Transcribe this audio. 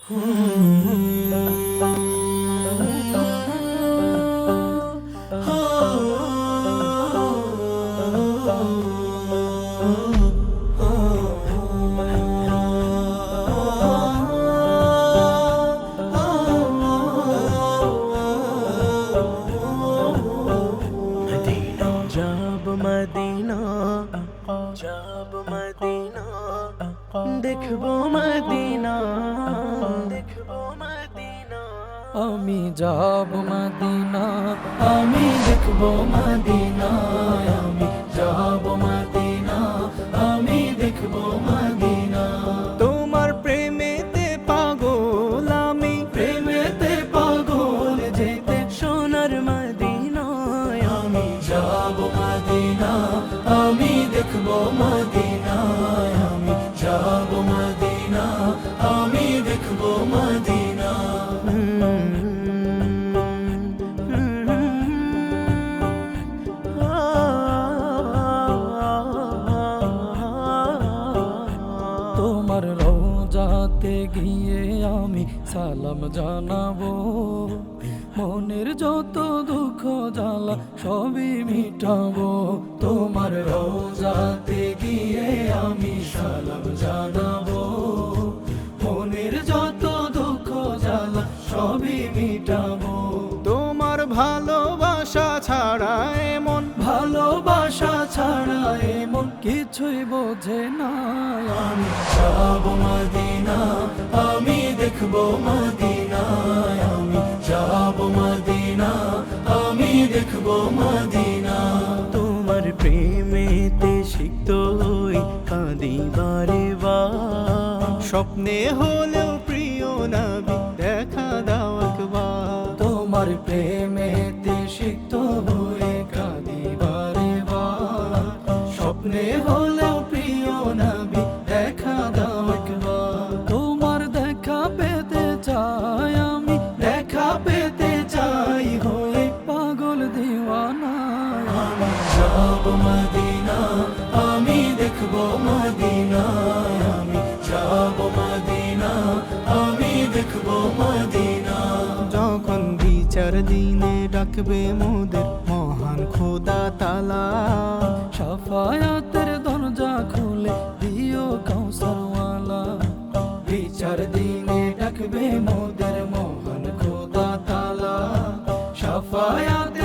Medina যাব Medina দেখবো Medina দেখবো মদিনা আমি যাব মদিনা, আমি দেখবো মদিনা, আমি যাব মদিনা, আমি দেখবো মদিনা। তোমার প্রেমেতে পাগল আমি, প্রেমেতে পাগল যেতে সোনার মদিনায় আমি যাব মদিনা, আমি দেখবো মদিনা, আমি যাব মদিনা, আমি দেখবো মদিনা। তোমার রওজাতে গিয়ে আমি সালাম জানাবো, মনের যত দুঃখ জ্বালা সবই মিটাবো। তোমার রওজাতে গিয়ে আমি সালাম জানাবো, মনের যত দুঃখ জ্বালা সবই মিটাবো। তোমার ভালোবাসা ছাড়া এমন, ভালোবাসা ছাড়া এমন কিছুই বোঝে না। আমি যাব মদিনা, আমি দেখবো মদিনা, আমি যাব মদিনা, আমি দেখবো মদিনা। তোমার প্রেমেতে সিক্ত হই কাঁদি বারে বার, স্বপ্নে হলেও প্রিয় নবী দেখা দাও একবার। তোমার প্রেমেতে সিক্ত হয়ে কাঁদি বারে বার, স্বপ্নে হলেও প্রিয় নবী দেখা দাও একবার। তোমার দেখা পেতে চাই আমি, দেখা পেতে চাই হয়ে পাগল দিওয়ানা। আমি যাব মদিনা, আমি দেখবো মদিনা, আমি যাব মদিনা, আমি দেখবো মদিনা। যখন বিচার দিনে ডাকবে মোদের মহান খোদা তালা, শাফায়াতের দরজা খুলে দিও কাউসারওয়ালা। বিচার দিনে ডাকবে মোদের মহান খোদা তালা, শাফায়াতের